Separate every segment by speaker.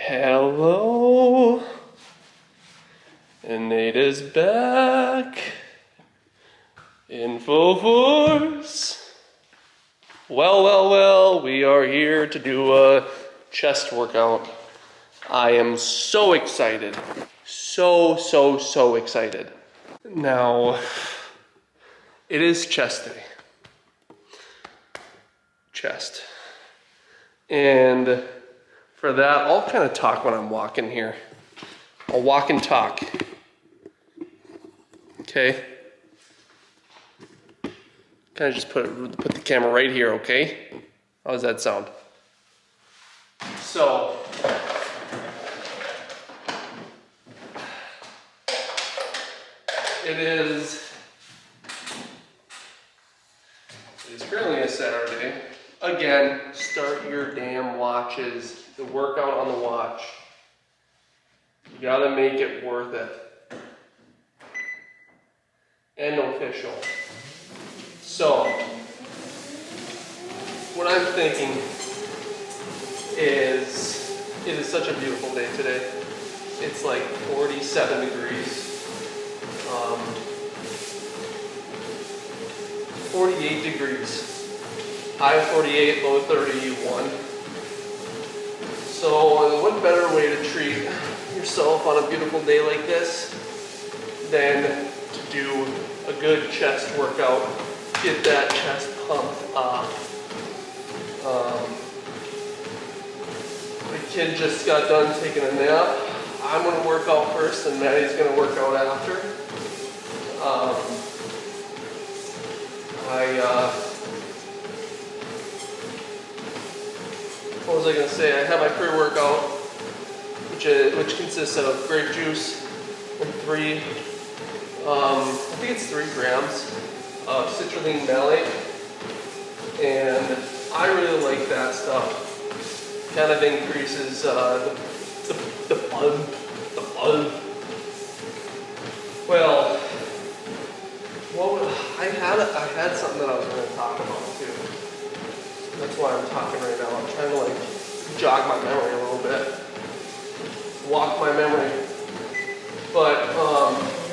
Speaker 1: Hello, and Nate is back in full force. Well, we are here to do a chest workout. I am so excited, so excited. Now, it is chest day. Chest. And for that, I'll kind of talk when I'm walking here. I'll walk and talk. Okay? Kind of just put the camera right here, okay? How does that sound? So, it's currently a Saturday. Again, start your damn watches. The workout on the watch. You gotta make it worth it. And official. So, what I'm thinking is, it is such a beautiful day today. It's like 47 degrees. 48 degrees. High 48, low 31. So what better way to treat yourself on a beautiful day like this than to do a good chest workout, get that chest pumped up. The kid just got done taking a nap. I'm gonna work out first and Maddie's gonna work out after. What was I going to say? I have my pre-workout, which consists of grape juice and I think it's 3 grams of citrulline malate, and I really like that stuff. Kind of increases the blood. Well, I had something that I was going to talk about too. That's why I'm talking right now. I'm trying to jog my memory a little bit. Walk my memory. But,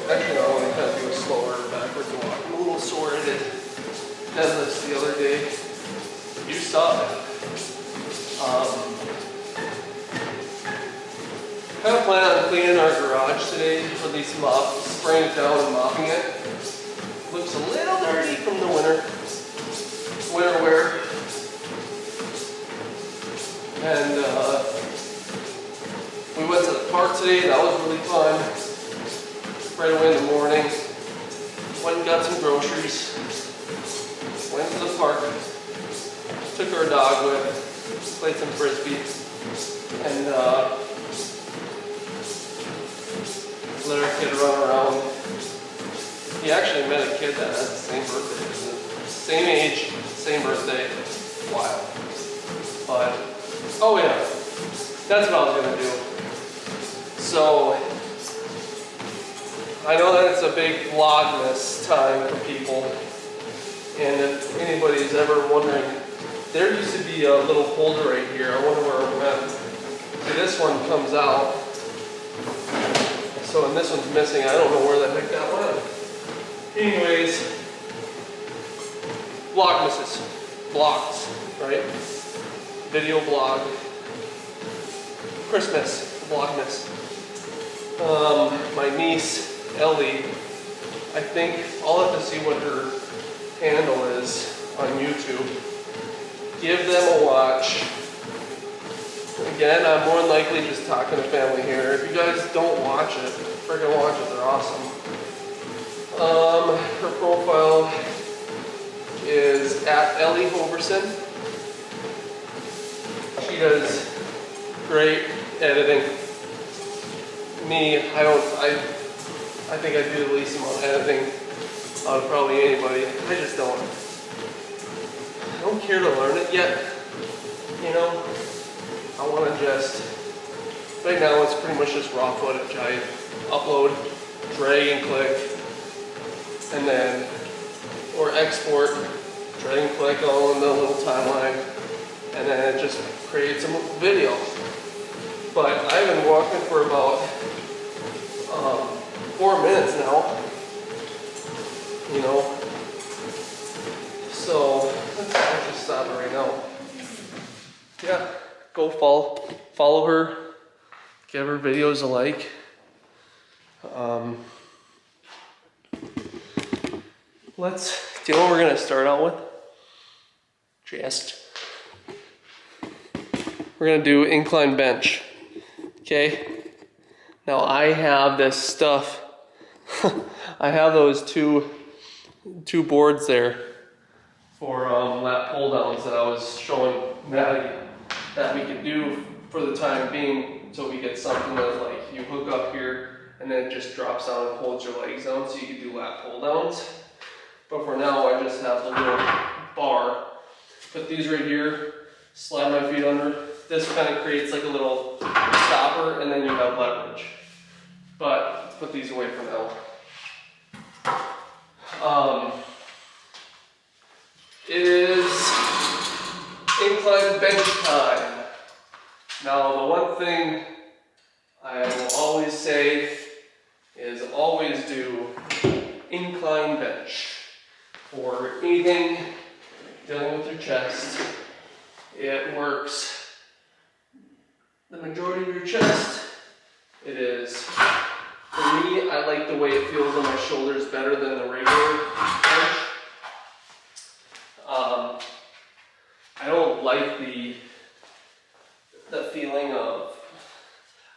Speaker 1: actually I want to kind of do a slower backwards walk. I'm a little sore-headed. Had this the other day. You saw it. Kind of plan on cleaning our garage today. At least spraying it down and mopping it. Looks a little dirty from the winter wear. And we went to the park today. That was really fun. Right away in the morning. Went and got some groceries. Went to the park. Took our dog with. Played some frisbee. And let our kid run around. He actually met a kid that has the same birthday. Same age, same birthday. Wild. But, oh yeah, that's what I was going to do. So, I know that it's a big Vlogmas time for people. And if anybody's ever wondering, there used to be a little holder right here. I wonder where it went. See, this one comes out. So, and this one's missing. I don't know where the heck that went. Anyways, Vlogmases, vlogs, right? Video blog, Christmas, Vlogmas. My niece, Ellie, I think I'll have to see what her handle is on YouTube. Give them a watch. Again, I'm more than likely just talking to family here. If you guys don't watch it, freaking watch it, they're awesome. Her profile is at Ellie Hoverson. She does great editing. Me, I think I do the least amount of editing out of probably anybody. I just don't care to learn it yet. You know, I want to just, right now it's pretty much just raw footage. I upload, drag and click, and then, or export, drag and click all in the little timeline, and then it just creates a video. But I've been walking for about 4 minutes now, you know. So let's actually stop it right now. Yeah, go follow her, give her videos a like. Do you know what we're gonna start out with? We're gonna do incline bench, okay? Now I have this stuff, I have those two boards there for lat pull downs that I was showing Maddie that we could do for the time being, so we get something that like you hook up here and then it just drops down and holds your legs down, so you can do lat pull downs. But for now, I just have the little bar. Put these right here, slide my feet under. This kind of creates like a little stopper, and then you have leverage. But let's put these away for now. It is incline bench time. Now, the one thing I will always say is always do incline bench. For anything dealing with your chest, it works the majority of your chest. It is, for me, I like the way it feels on my shoulders better than the regular bench. I don't like the feeling of,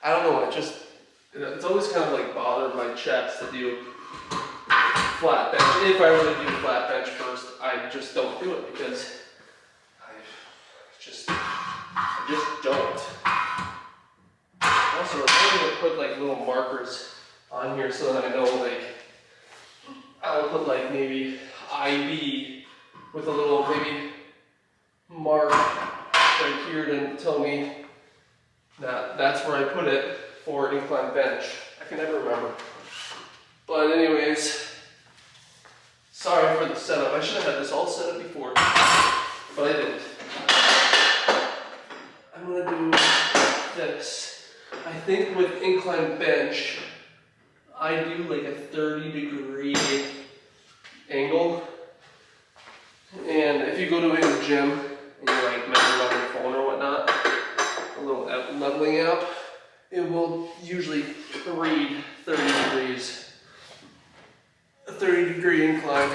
Speaker 1: I don't know, it's always kind of like bothered my chest to do flat bench. If I were to do flat bench first, I just don't do it because I just don't. Also, I'm going to put like little markers on here so that I know, like, I'll put like maybe IB with a little maybe mark right here to tell me that that's where I put it for incline bench. I can never remember. But anyways, sorry for the setup. I should have had this all set up before, but I didn't. I'm gonna do this. I think with incline bench, I do like a 30-degree angle. And if you go to a gym and you like measure on your phone or whatnot, a little leveling app, it will usually read 30 degrees. A 30-degree incline.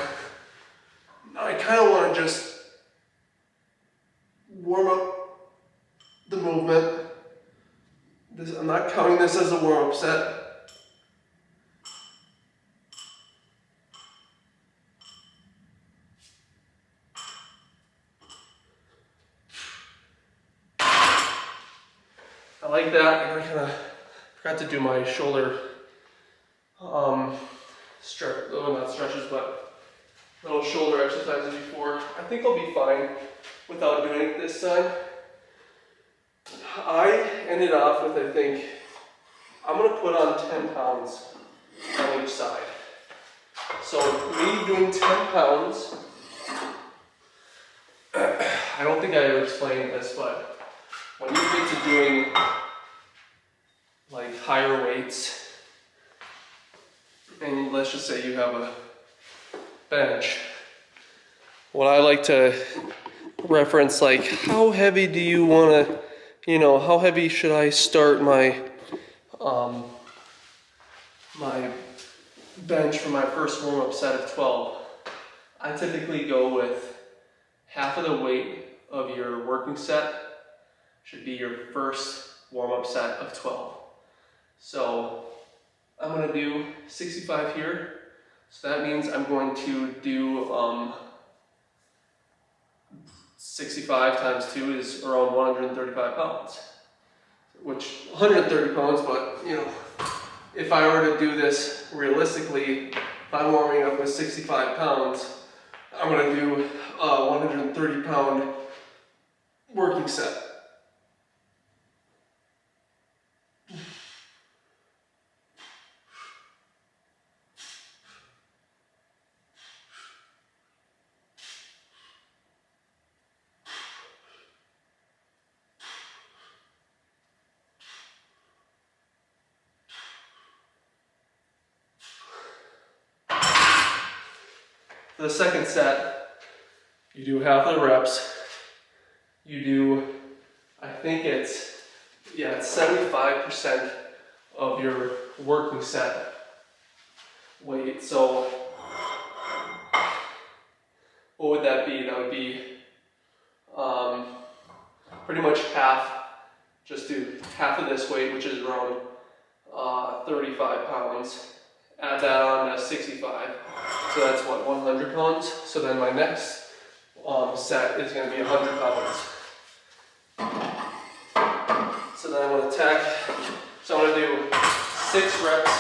Speaker 1: Now I kind of want to just warm up the movement. I'm not counting this as a warm-up set. I like that, and I kind of forgot to do my shoulder not stretches, but little shoulder exercises before. I think I'll be fine without doing it this time. I ended off with, I think, I'm going to put on 10 pounds on each side. So me doing 10 pounds, I don't think I ever explained this, but when you get to doing like higher weights, and let's just say you have a bench, what I like to reference, like, how heavy do you want to, how heavy should I start my my bench for my first warm-up set of 12? I typically go with half of the weight of your working set should be your first warm-up set of 12. So I'm going to do 65 here. So that means I'm going to do 65 times 2 is around 135 pounds. Which, 130 pounds, but if I were to do this realistically, if I'm warming up with 65 pounds, I'm going to do a 130 pound working set. For the second set, you do half the reps. You do, I think it's 75% of your working set weight. So what would that be? That would be pretty much half. Just do half of this weight, which is around 35 pounds. Add that on to 65. So that's what, 100 pounds? So then my next set is going to be 100 pounds. So then I'm going to tack. So I'm going to do 6 reps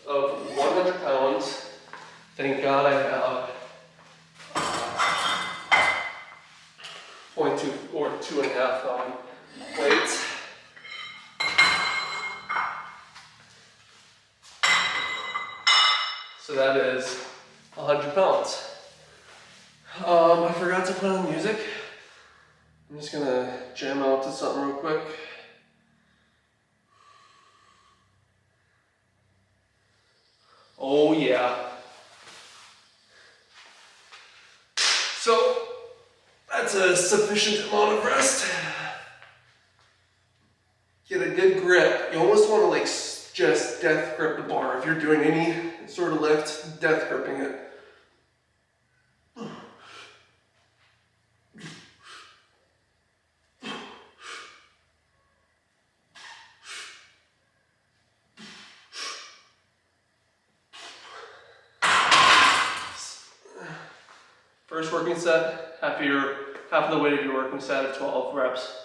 Speaker 1: of 100 pounds. Thank God I have 0.2 or 2.5 pound weights. So that is 100 pounds. I forgot to put on music. I'm just gonna jam out to something real quick. Oh yeah. So that's a sufficient amount of rest. Get a good grip. You almost want to like just death grip the bar. If you're doing any sort of lift, death gripping it. First working set, half of the weight of your working set of 12 reps.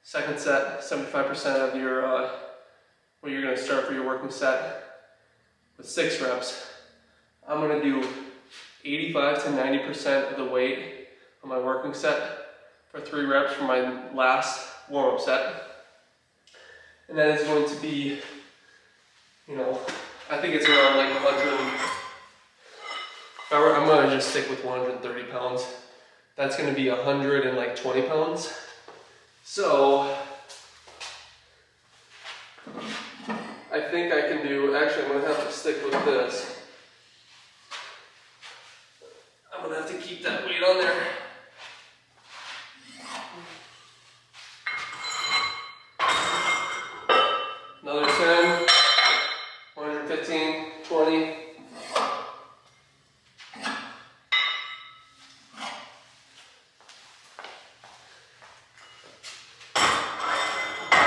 Speaker 1: Second set, 75% of your what you're going to start for your working set with 6 reps. I'm going to do 85 to 90% of the weight on my working set for 3 reps for my last warm-up set. And that is going to be, I think it's around like 100. I'm going to just stick with 130 pounds. That's going to be 120 pounds. So I think I can do, actually I'm going to have to stick with this. I'm going to have to keep that weight on there. Another 10, 115, 20.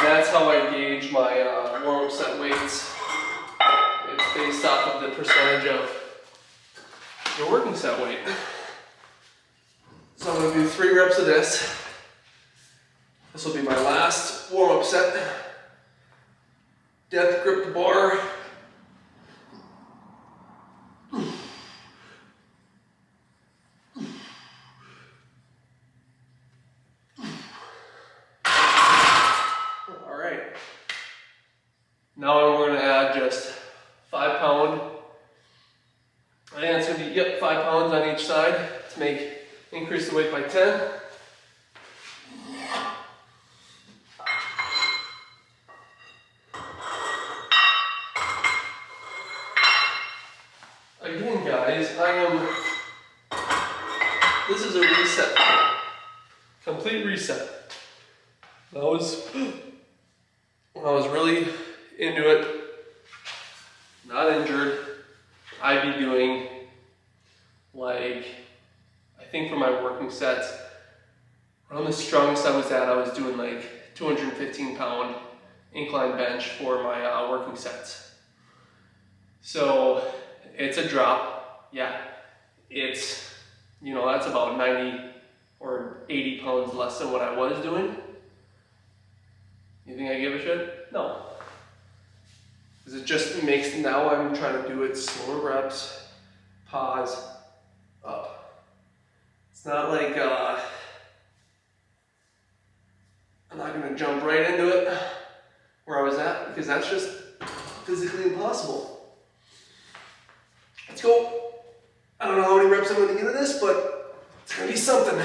Speaker 1: That's how I gauge my warm-up set weights. It's based off of the percentage of your working set weight. So I'm going to do 3 reps of this. This will be my last warm-up set. Death grip the bar. Now we're going to add just 5 pound. I think it's going to be 5 pounds on each side to increase the weight by 10. Again, guys, this is a reset. Complete reset. When I was really into it, not injured, I'd be doing I think for my working sets, around the strongest I was at, I was doing 215 pound incline bench for my working sets. So it's a drop, yeah. It's, that's about 90 or 80 pounds less than what I was doing. You think I give a shit? No. Because it just makes, now I'm trying to do it slower reps, pause, up. It's not like, I'm not going to jump right into it where I was at, because that's just physically impossible. Let's go. I don't know how many reps I'm going to get of this, but it's going to be something.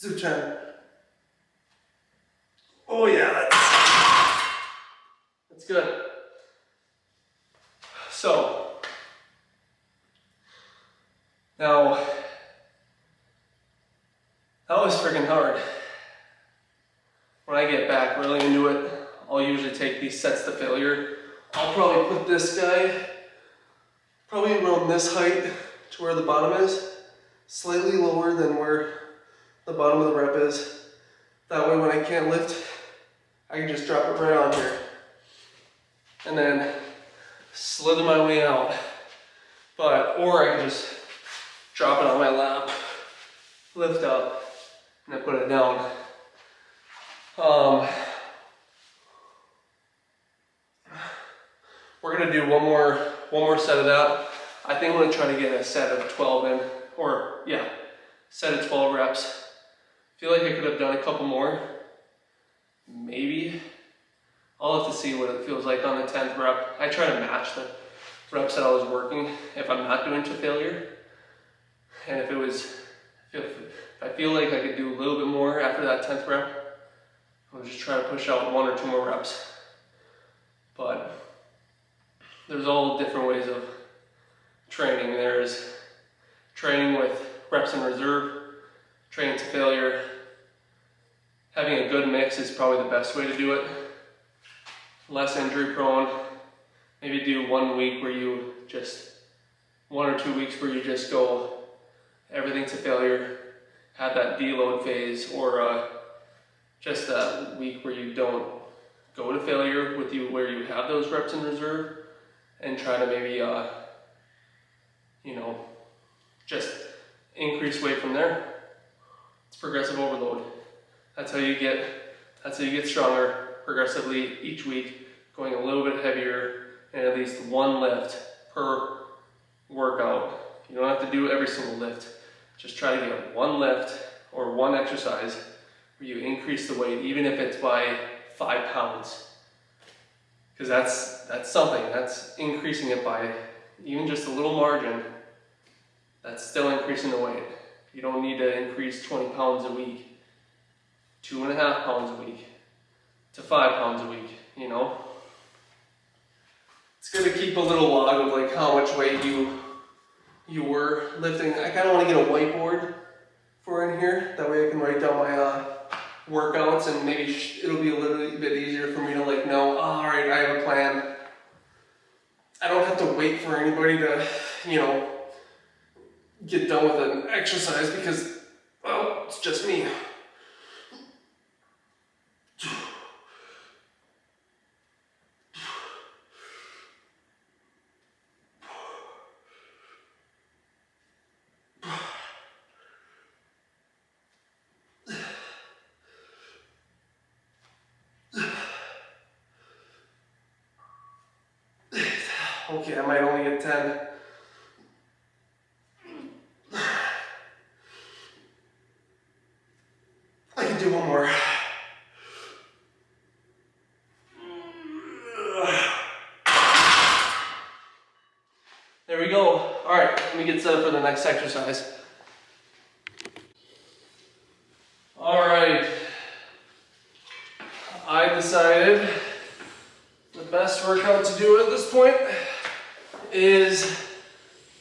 Speaker 1: Let's do 10. Oh yeah, that's good. So, now, that was freaking hard. When I get back really into it, I'll usually take these sets to failure. I'll probably put this guy probably around this height to where the bottom is, slightly lower than where the bottom of the rep is. That way when I can't lift, I can just drop it right on here. And then slither my way out. Or I can just drop it on my lap, lift up, and then put it down. We're gonna do one more set of that. I think I'm gonna try to get a set of 12 in, or yeah, set of 12 reps. Feel like I could have done a couple more, maybe. I'll have to see what it feels like on the 10th rep. I try to match the reps that I was working if I'm not doing to failure. And if I feel like I could do a little bit more after that 10th rep, I'll just try to push out 1 or 2 more reps. But there's all different ways of training. There's training with reps in reserve, training to failure. Having a good mix is probably the best way to do it. Less injury prone. Maybe do 1 week where you just, 1 or 2 weeks where you just go everything to failure. Have that deload phase, or just that week where you don't go to failure with you, where you have those reps in reserve, and try to maybe, just increase weight from there. It's progressive overload. That's how you get stronger progressively each week, going a little bit heavier and at least 1 lift per workout. You don't have to do every single lift. Just try to get 1 lift or 1 exercise where you increase the weight, even if it's by 5 pounds. Because that's something, that's increasing it by even just a little margin. That's still increasing the weight. You don't need to increase 20 pounds a week, 2.5 pounds a week, to 5 pounds a week, you know? It's good to keep a little log of like how much weight you were lifting. I kind of want to get a whiteboard for in here. That way I can write down my workouts, and maybe it'll be a little bit easier for me to like know, oh, all right, I have a plan. I don't have to wait for anybody to, get done with an exercise because, well, it's just me. Okay, I might only get 10. I can do 1 more. There we go. All right, let me get set up for the next exercise. All right. I decided the best workout to do at this point is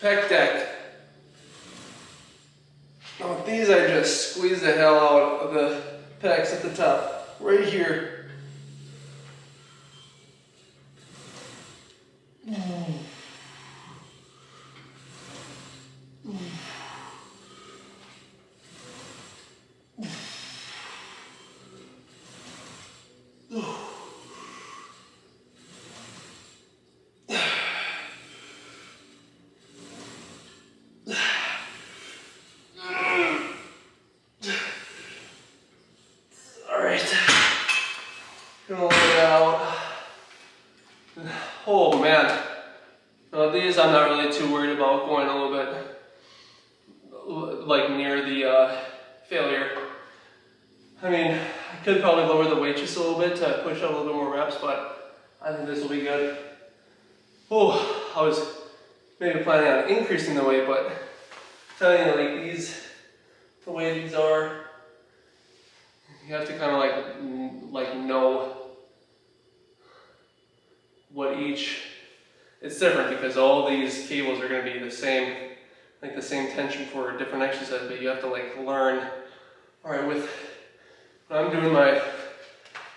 Speaker 1: pec deck. Now with these, I just squeeze the hell out of the pecs at the top, right here. Oh man, now these I'm not really too worried about going a little bit like near the failure. I mean, I could probably lower the weight just a little bit to push out a little bit more reps, but I think this will be good. Oh, I was maybe planning on increasing the weight, but I'm telling you, like these, the way these are, You have to kind of like know what each. It's different because all these cables are going to be the same, like the same tension for a different exercise, but you have to like learn. All right, when I'm doing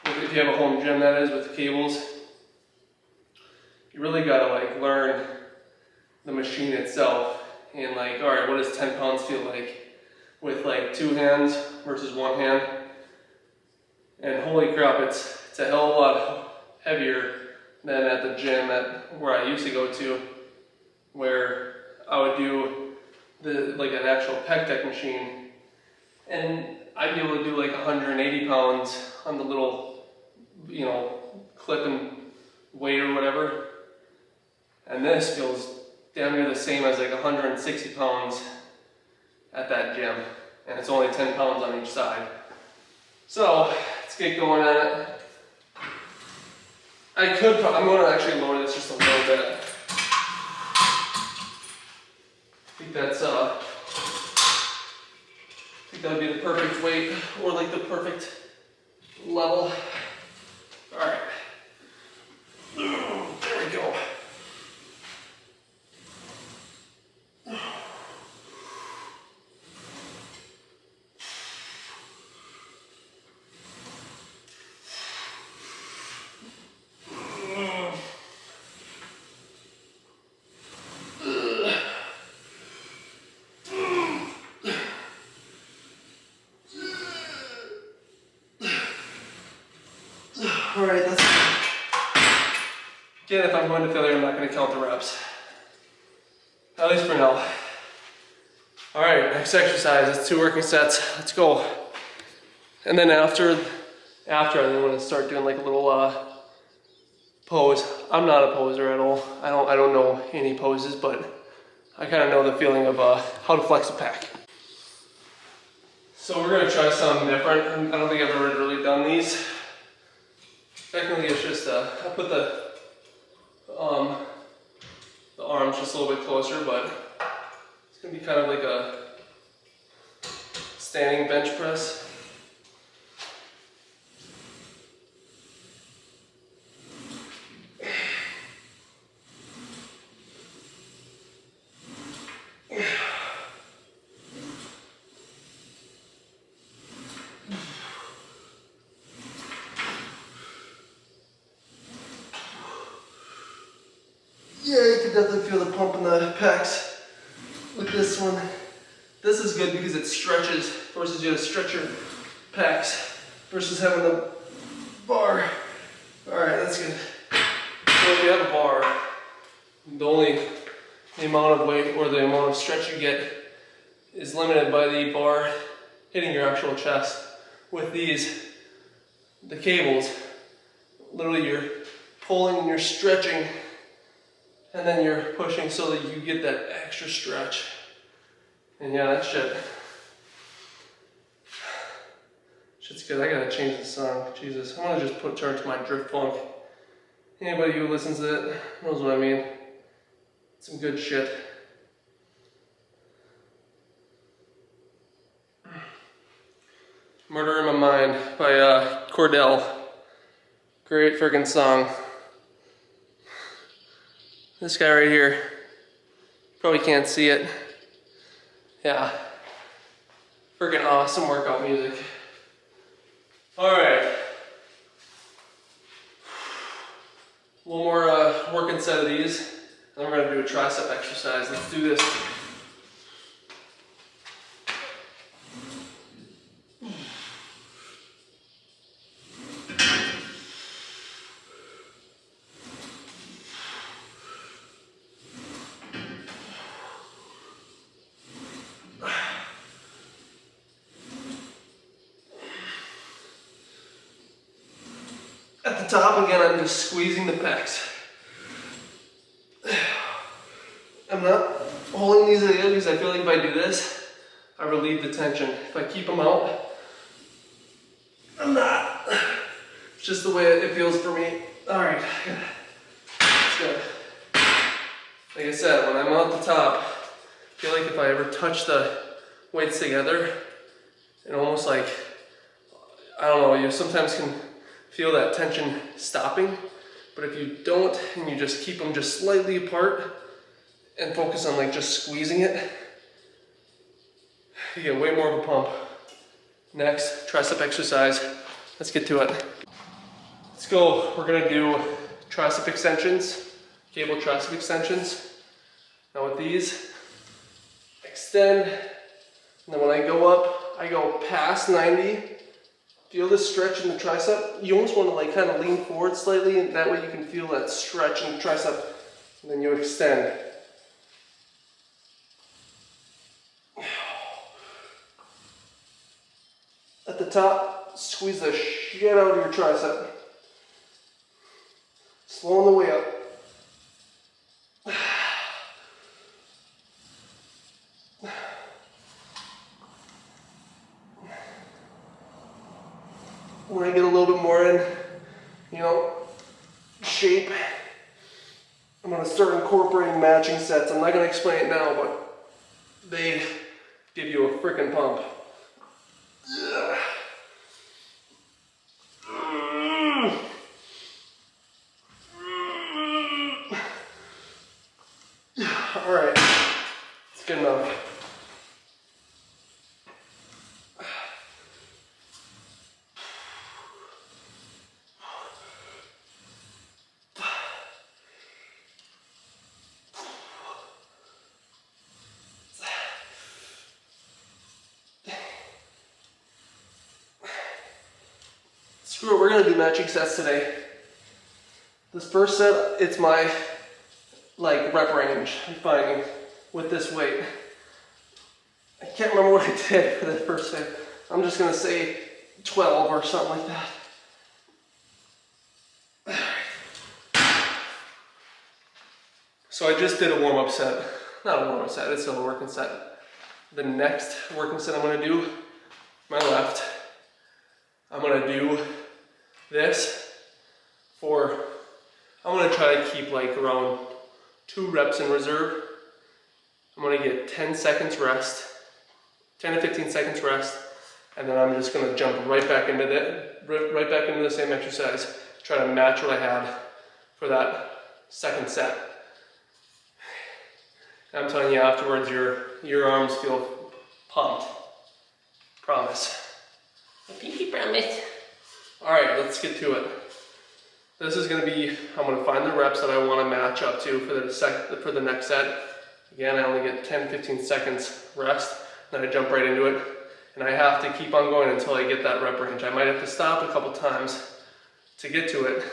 Speaker 1: if you have a home gym, that is, with cables, you really got to like learn the machine itself and like, all right, what does 10 pounds feel like with like 2 hands versus 1 hand? And holy crap, it's a hell of a lot heavier than at the gym where I used to go to, where I would do like an actual pec deck machine, and I'd be able to do like 180 pounds on the little, clip and weight or whatever. And this feels damn near the same as like 160 pounds at that gym, and it's only 10 pounds on each side. So let's get going on it. I'm going to actually lower this just a little bit. I think that would be the perfect weight, or like the perfect level. All right. There we go. All right, that's again, if I'm going to failure, I'm not going to count the reps. At least for now. All right, next exercise. It's 2 working sets. Let's go. And then after I want to start doing like a little pose. I'm not a poser at all. I don't know any poses, but I kind of know the feeling of how to flex a pack. So we're going to try something different. I don't think I've ever really done these. Technically, it's just I put the arms just a little bit closer, but it's gonna be kind of like a standing bench press. Yeah, you can definitely feel the pump in the pecs with this one. This is good because it stretches, forces you to stretch your pecs versus having the bar. All right, that's good. So if you have a bar, the amount of weight or the amount of stretch you get is limited by the bar hitting your actual chest. With the cables, literally you're pulling and you're stretching, and then you're pushing so that you get that extra stretch. And yeah, that shit's good. I gotta change the song. Jesus, I'm gonna just turn to my drift funk. Anybody who listens to it knows what I mean. Some good shit. Murder in My Mind by Cordell. Great friggin' song. This guy right here, probably can't see it. Yeah, friggin' awesome workout music. All right, one more working set of these, then we're gonna do a tricep exercise. Let's do this. At the top, again, I'm just squeezing the pecs. I'm not holding these together because I feel like if I do this, I relieve the tension. If I keep them out, I'm not. It's just the way it feels for me. All right, that's good. Like I said, when I'm out the top, I feel like if I ever touch the weights together, it almost like, I don't know, you sometimes can feel that tension stopping, but if you don't and you just keep them just slightly apart and focus on like just squeezing it, you get way more of a pump. Next, tricep exercise. Let's get to it. Let's go. We're gonna do tricep extensions, cable tricep extensions. Now with these, extend, and then when I go up, I go past 90. Feel this stretch in the tricep. You almost want to like kind of lean forward slightly, and that way you can feel that stretch in the tricep, and then you extend. At the top, squeeze the shit out of your tricep. Slowing the way up. When I get a little bit more in, shape, I'm going to start incorporating matching sets. I'm not going to explain it now, but they give you a freaking pump. All right, it's good enough. Screw it, we're gonna do matching sets today. This first set, it's my rep range I'm finding with this weight. I can't remember what I did for the first set. I'm just gonna say 12 or something like that. So I just did a warm-up set. Not a warm-up set, it's still a working set. The next working set I'm gonna do, my left, I'm gonna do this for, I'm gonna try to keep like around 2 reps in reserve. I'm gonna get 10 seconds rest, 10 to 15 seconds rest, and then I'm just gonna jump right back into the same exercise, try to match what I had for that second set. And I'm telling you, afterwards, your arms feel pumped. Promise.
Speaker 2: A pinky promise.
Speaker 1: All right, let's get to it. This is gonna be, I'm gonna find the reps that I wanna match up to for the next set. Again, I only get 10, 15 seconds rest, then I jump right into it. And I have to keep on going until I get that rep range. I might have to stop a couple times to get to it,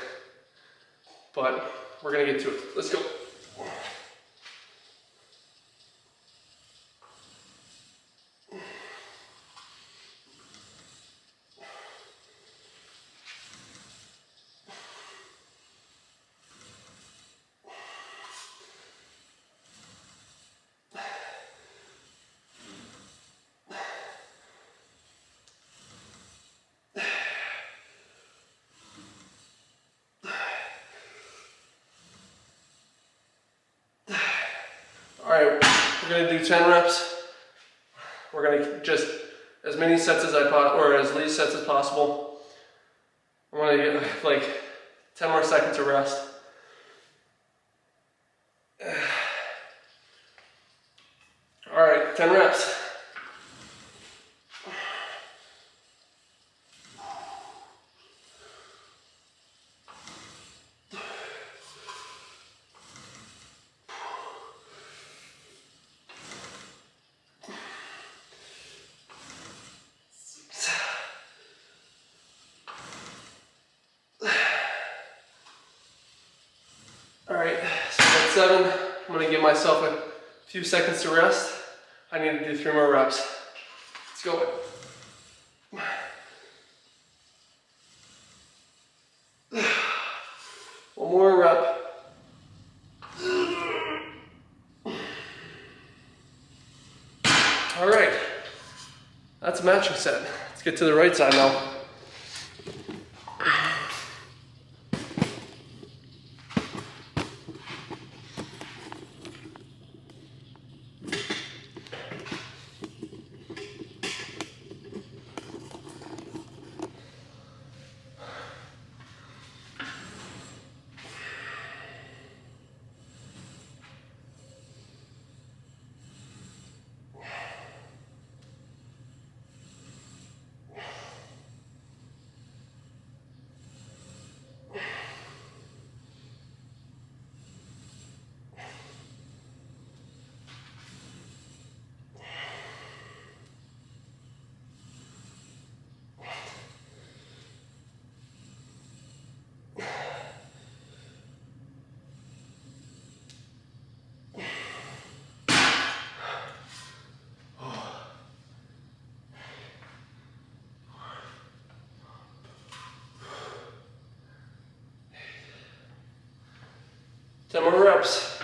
Speaker 1: but we're gonna get to it. Let's go. All right, we're gonna do 10 reps. We're gonna just as many sets as or as least sets as possible. I'm gonna get like 10 more seconds of rest. All right, 10 reps. All right, so at 7, I'm gonna give myself a few seconds to rest. I need to do 3 more reps. Let's go. One more rep. All right, that's a matching set. Let's get to the right side now. 10 more reps.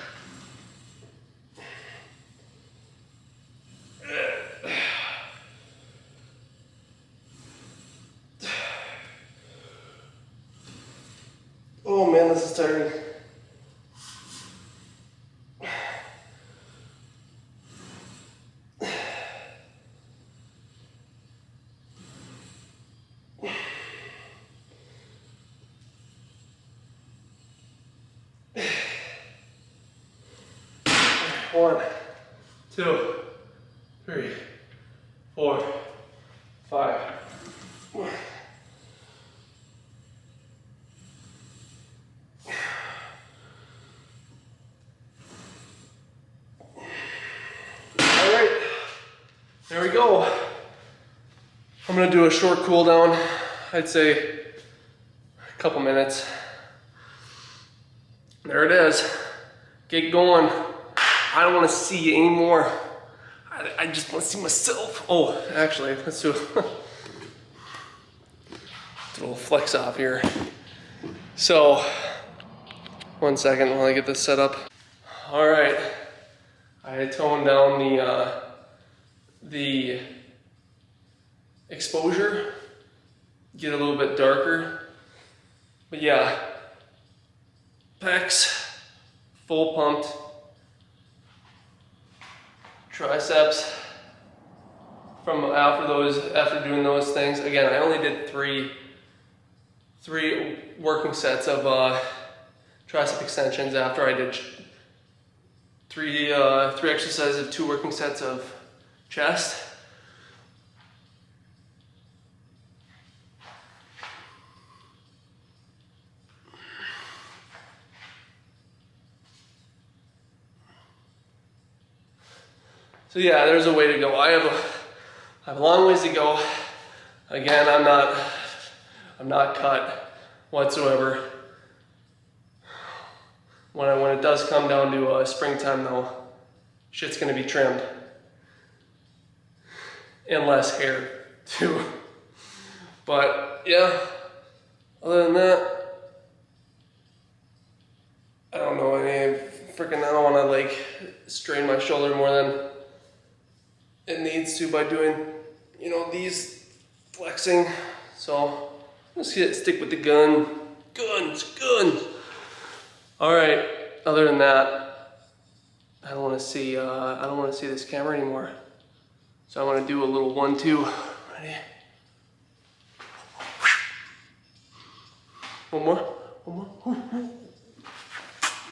Speaker 1: Oh man, this is tiring. One, 2, 3, 4, 5. Alright, there we go. I'm gonna do a short cool down. I'd say a couple minutes. There it is. Get going. I don't want to see you anymore. I just want to see myself. Oh, actually, let's do a little flex off here. So, 1 second while I get this set up. All right, I toned down the exposure, get a little bit darker. But yeah, pecs, full pumped. Triceps after doing those things. Again, I only did three working sets of tricep extensions after I did three exercises of 2 working sets of chest. So yeah, there's a way to go. I have a long ways to go. Again, I'm not cut whatsoever. When it does come down to springtime though, shit's gonna be trimmed. And less hair too. But yeah, other than that, I don't know, I don't wanna like strain my shoulder more than it needs to by doing, you know, these flexing. So let's stick with the guns. All right. Other than that, I don't want to see this camera anymore. So I want to do a little 1-2. Ready? One more.